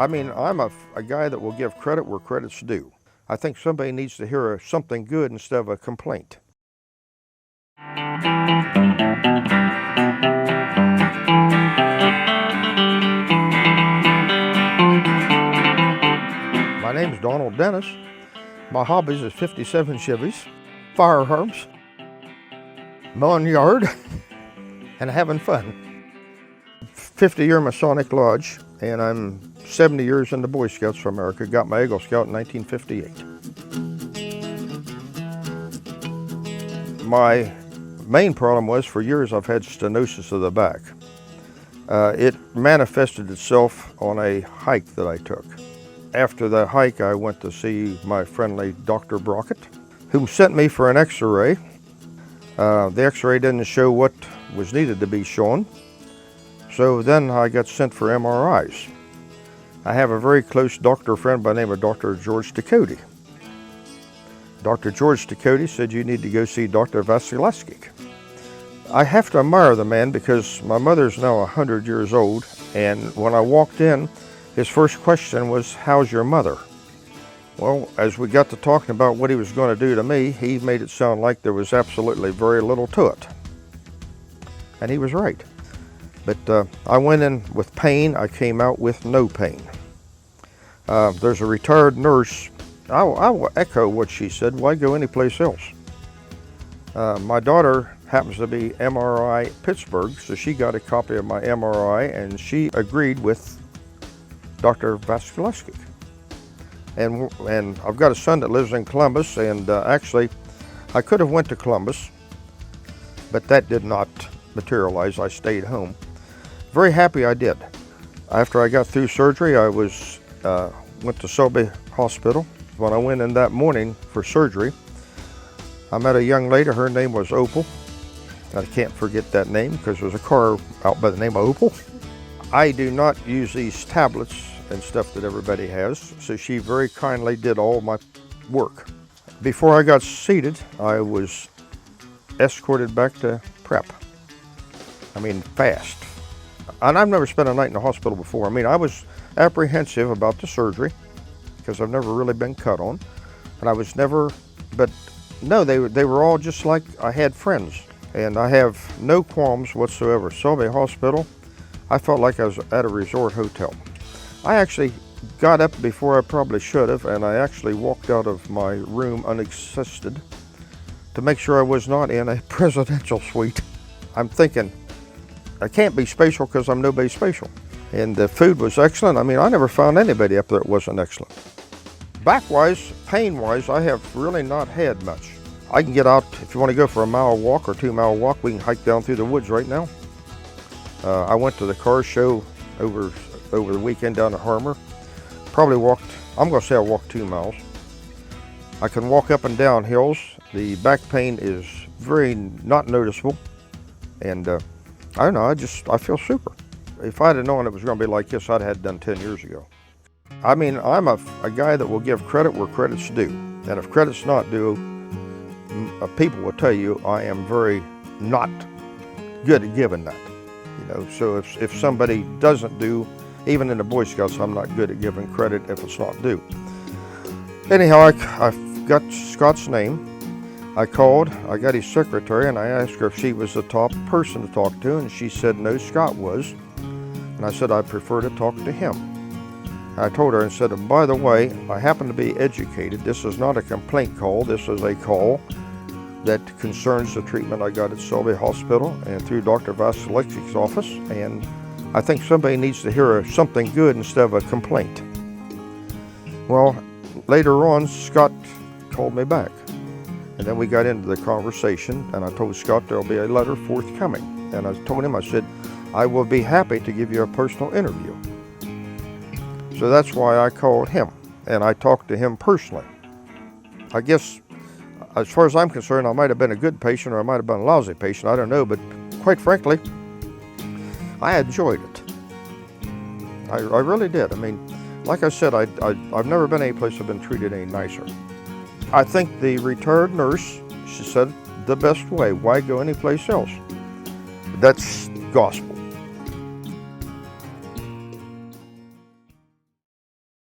I mean, I'm a guy that will give credit where credit's due. I think somebody needs to hear something good instead of a complaint. My name is Donald Dennis. My hobbies is 57 Chevys, firearms, mowing the yard, and having fun. 50-year Masonic Lodge, and I'm 70 years in the Boy Scouts of America. Got my Eagle Scout in 1958. My main problem was, for years I've had stenosis of the back. It manifested itself on a hike that I took. After that hike, I went to see my friendly Dr. Brockett, who sent me for an X-ray. The X-ray didn't show what was needed to be shown, so then I got sent for MRIs. I have a very close doctor friend by the name of Dr. George Ducote. Dr. George Ducote said, you need to go see Dr. Vasilevsky. I have to admire the man because my mother's now 100 years old, and when I walked in, his first question was, how's your mother? Well, as we got to talking about what he was going to do to me, he made it sound like there was absolutely very little to it. And he was right. But I went in with pain, I came out with no pain. There's a retired nurse. I will echo what she said, why go anyplace else? My daughter happens to be MRI Pittsburgh, so she got a copy of my MRI and she agreed with Dr. Vasilevsky. And I've got a son that lives in Columbus, and actually I could have went to Columbus, but that did not materialize. I stayed home. Very happy I did. After I got through surgery, I went to Selby Hospital. When I went in that morning for surgery, I met a young lady. Her name was Opal. I can't forget that name because there was a car out by the name of Opal. I do not use these tablets and stuff that everybody has, so she very kindly did all my work. Before I got seated, I was escorted back to prep. I mean, fast. And I've never spent a night in the hospital before. I mean, I was apprehensive about the surgery because I've never really been cut on. And I was never, but no, they were all just like I had friends. And I have no qualms whatsoever. Selby Hospital, I felt like I was at a resort hotel. I actually got up before I probably should have, and I actually walked out of my room unassisted to make sure I was not in a presidential suite. I'm thinking, I can't be spatial because I'm nobody spatial. And the food was excellent. I mean, I never found anybody up there that wasn't excellent. Back-wise, pain-wise, I have really not had much. I can get out, if you want to go for a mile walk or 2 mile walk, we can hike down through the woods right now. I went to the car show over the weekend down to Harmer. Probably walked, I'm going to say I walked 2 miles. I can walk up and down hills. The back pain is very not noticeable. And I don't know, I feel super. If I'd have known it was going to be like this, I'd have had it done 10 years ago. I mean, I'm a guy that will give credit where credit's due. And if credit's not due, people will tell you I am very not good at giving that. You know, so if somebody doesn't do, even in the Boy Scouts, I'm not good at giving credit if it's not due. Anyhow, I got Scott's name. I called, I got his secretary, and I asked her if she was the top person to talk to, and she said no, Scott was. And I said I'd prefer to talk to him. I told her and said, by the way, I happen to be educated. This is not a complaint call. This is a call that concerns the treatment I got at Selby Hospital and through Dr. Vasilevsky's office. And I think somebody needs to hear something good instead of a complaint. Well, later on, Scott called me back. And then we got into the conversation, and I told Scott there'll be a letter forthcoming. And I told him, I said, I will be happy to give you a personal interview. So that's why I called him, and I talked to him personally. I guess, as far as I'm concerned, I might have been a good patient or I might have been a lousy patient, I don't know, but quite frankly, I enjoyed it. I really did. I mean, like I said, I've never been any place I've been treated any nicer. I think the retired nurse, she said the best way, why go anyplace else? That's gospel.